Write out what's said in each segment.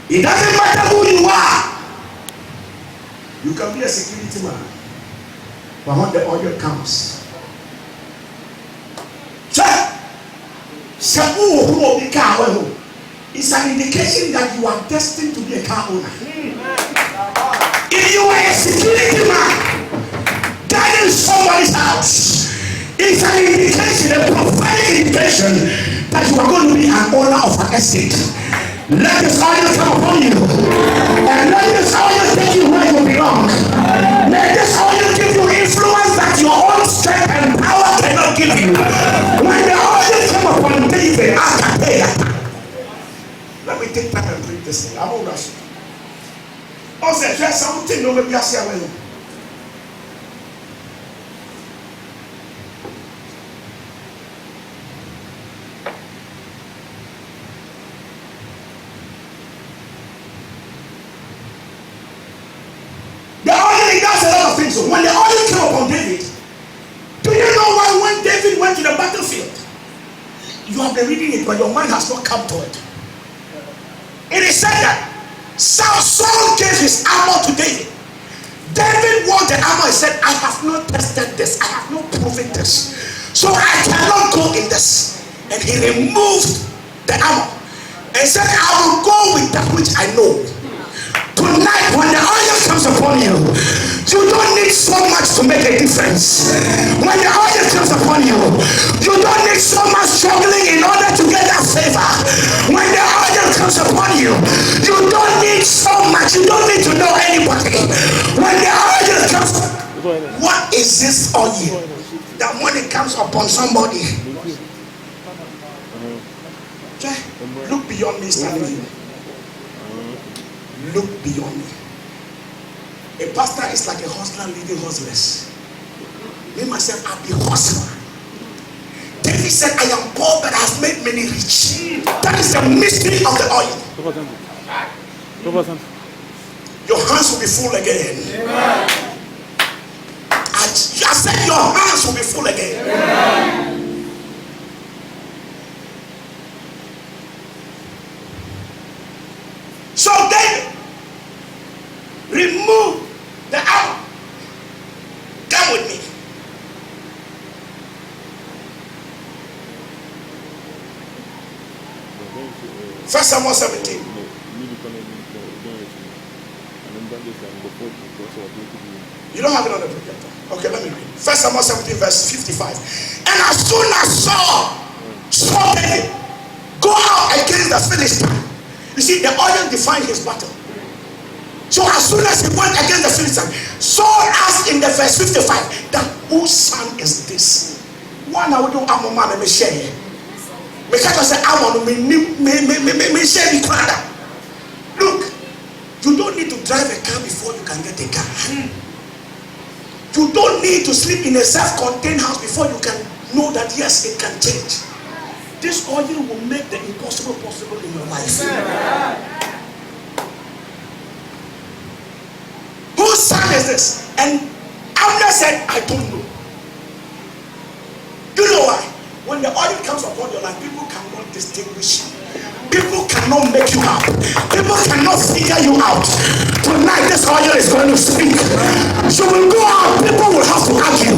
It doesn't matter who you are. You can be a security man, but when the oil comes, it's an indication that you are destined to be a car owner. If you are a security man guarding somebody's house, it's an indication, a prophetic indication that you are going to be an owner of an estate. Let this oil come upon you, and let this oil take you where you belong. Let this oil give you influence that your own strength and power cannot give you. When the oil came upon David, let me take time and read this thing. I won't rush it. Also, there's something no maybe I say well. So when the oil came upon David, do you know why when David went to the battlefield? You have been reading it, but your mind has not come to it. It is said that Saul gave his armor to David. David wore the armor. He said, I have not tested this. I have not proven this. So I cannot go in this. And he removed the armor and said, I will go with that which I know. Tonight, when the oil comes upon you, you don't need so much to make a difference. When the oil comes upon you, you don't need so much struggling in order to get that favor. When the oil comes upon you, you don't need so much. You don't need to know anybody. When the oil comes, what is this oil that when it comes upon somebody, look beyond me standing here. Look beyond me. A pastor is like a hustler leading hustlers. Me myself, I'll be hustler. David said, I am poor, but I have made many rich. That is the mystery of the oil. Your hands will be full again. I said your hands will be full again. So David remove the armor. Come with me. First Samuel 17. You don't have it on the projector. Okay, let me read. First Samuel 17 verse 55. And as soon as Saul saw David go out against the Philistine, you see, the oil defined his battle. So as soon as he went against the Philistine, Saul asked in the verse 55 that whose son is this? One I would do a man and me share. Because I said I want to me share the crowd. Look, you don't need to drive a car before you can get a car. You don't need to sleep in a self-contained house before you can know that yes, it can change. This oil will make the impossible possible in your life. Whose son is this? And Abner said, I don't know. Do you know why? When the oil comes upon your life, people cannot distinguish you. People cannot make you out. People cannot figure you out. Tonight, this oil is going to speak. You will go out, people will have to argue.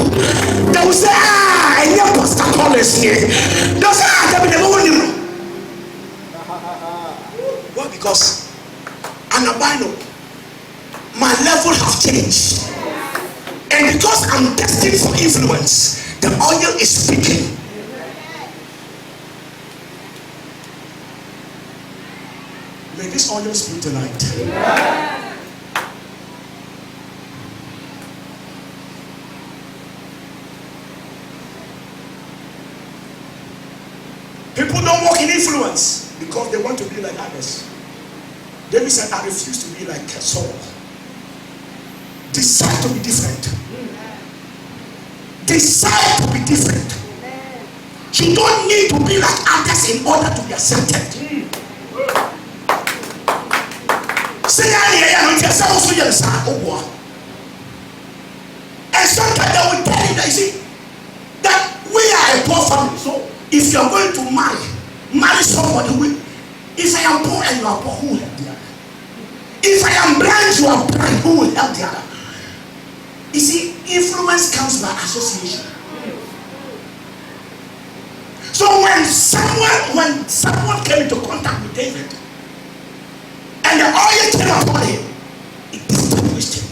They will say, I never Pastor Collins here. They'll say, they will never win him. Why? Because an albino, my level has changed. And because I'm destined for influence, the oil is speaking. May this oil speak tonight. People don't walk in influence because they want to be like others. David said, I refuse to be like Saul. Decide to be different. Decide to be different. You don't need to be like others in order to be accepted. Say, and sometimes they will tell you that, you see, that we are a poor family. So if you are going to marry somebody with, if I am poor and you are poor, who will help you? If I am blind, you are blind. Who will help the other? You see, influence comes by association. So when someone came into contact with David, and the oil came upon him, it distinguished him.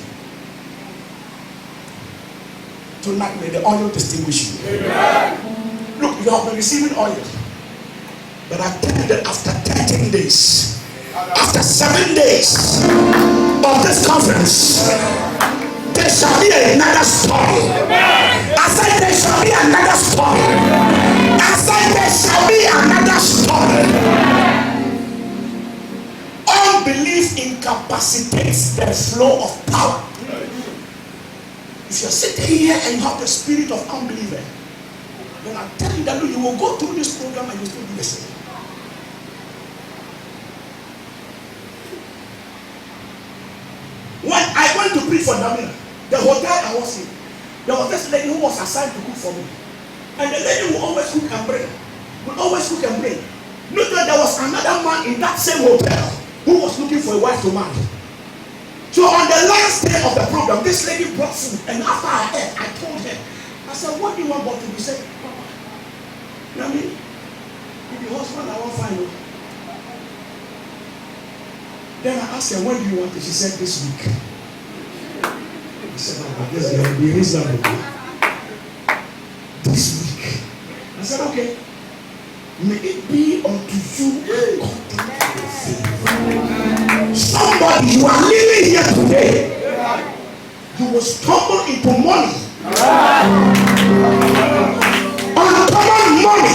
Tonight, may the oil distinguish you. Amen. Look, you have been receiving oil, but I tell you that after 13 days, after 7 days of this conference, there shall be another story. I said there shall be another story. I said there shall be another story. Unbelief incapacitates the flow of power. If you're sitting here and you have the spirit of unbeliever, then I tell you that you will go through this program and you still be the same. When I went to preach for Damina, the hotel I was in, there was this lady who was assigned to cook for me. And the lady would always cook and bring. Look, there was another man in that same hotel who was looking for a wife to marry. So on the last day of the program, this lady brought food. And after I ate, I told her, I said, what do you want about to be? She said, Papa, you know what I mean? If the husband I won't find you. Then I asked her, when do you want it? She said, this week. I said, I guess there will be reasonable. This week. I said, okay. May it be unto you according to your faith. Somebody, you are living here today. You will stumble into money. Uncommon money.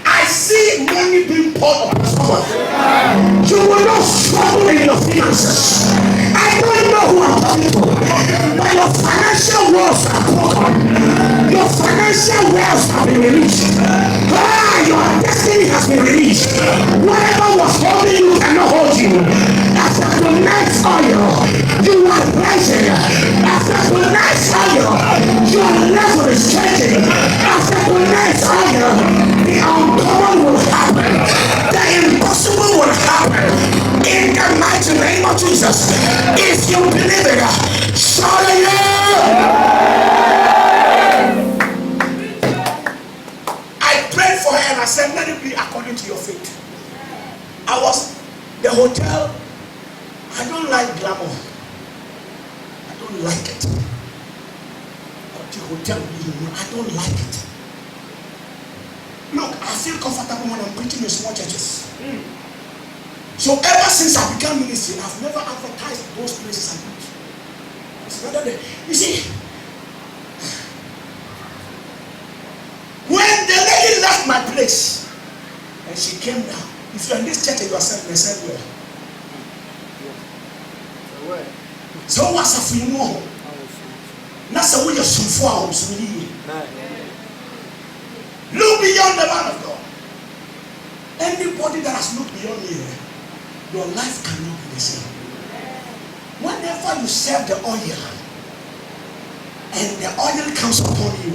I see money being poured upon someone. You will not struggle in your finances. I don't know who I'm talking to, but your financial walls are broken. Your financial walls have been released. Your destiny has been released. Whatever was holding you cannot hold you. After tonight's oil, you are rising. After tonight's oil, your level is changing. After tonight's oil, the uncommon will happen. The impossible will happen. In the mighty name of Jesus. If you believe it, shout it. For her, and I said, let it be according to your faith. I was the hotel. I don't like glamour. I don't like it. But the hotel, I don't like it. Look, I feel comfortable when I'm preaching in small churches. So ever since I began ministry, I've never advertised those places I preach. It's rather than, you see, when the lady left my place and she came down, if you're in this church and you are serving yourself well. So what's a free more? That's the way you're so far. Look beyond the man of God. Anybody that has looked beyond me, your life cannot be the same. Whenever you serve the oil and the oil comes upon you,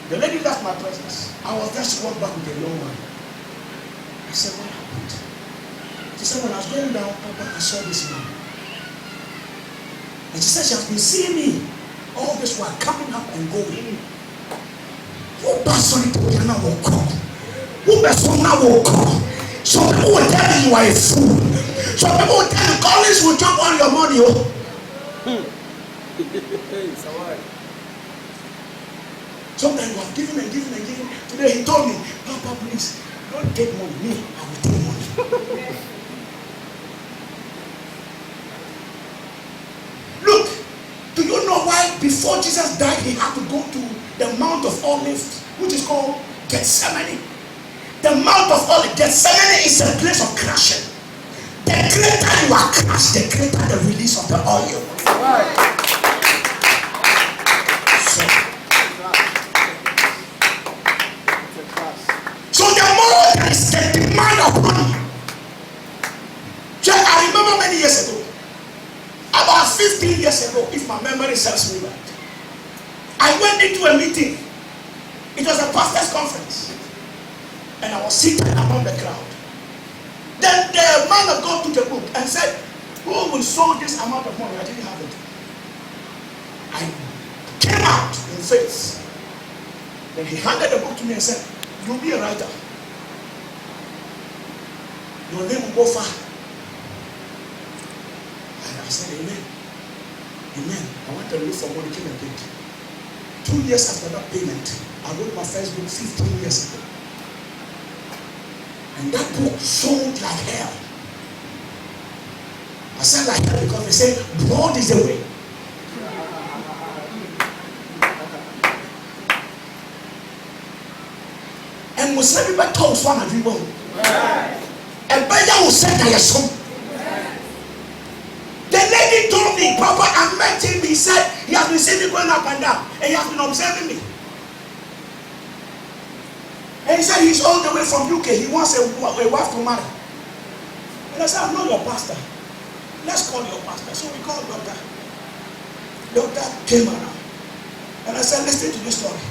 the lady left my presence. I was just walked back with a young man. I said, what happened? She said, when I was going down, Papa, I saw this man. And she said, she has been seeing me all this while, coming up and going. Who passed to Yana will come? Who passed on now will come? Some people will tell you are a fool. Some people will tell you, Collins will jump on your money. Sometimes you have given and given and given. Today he told me, Papa, please, don't take money. Me, I will take money. Look, do you know why before Jesus died, he had to go to the Mount of Olives, which is called Gethsemane? The Mount of Olives, Gethsemane is a place of crushing. The greater you are crushed, the greater the release of the oil. So the more there is the demand upon you. I remember many years ago, about 15 years ago, if my memory serves me right, I went into a meeting. It was a pastor's conference, and I was seated among the crowd. Then the man of God took a book and said, who will sow this amount of money? I didn't have it. I came out in faith. Then he handed the book to me and said, you'll be a writer. Your name will go far. And I said, amen. Amen. I went to look for money, came and paid. 2 years after that payment, I wrote my first book 15 years ago. And that book sold like hell. I said like hell because they say broad is the way. And Muslim people told one of you, and by that will say that you're some. The lady told me, Papa, I met him. He said he has been seeing me going up and down, and he has been observing me. And he said he's all the way from UK. He wants a wife to marry. And I said, I'm not your pastor. Let's call your pastor. So we called doctor. Doctor came around. And I said, listen to this story.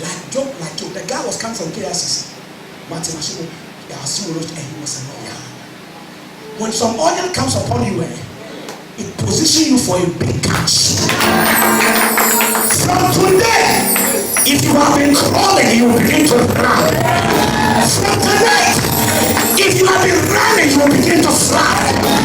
Like joke. The guy was coming from KICC. Martin Ashimu, and he was a lawyer. When some oil comes upon you, it positions you for a big catch. From today, if you have been crawling, you will begin to run. From today, if you have been running, you will begin to fly.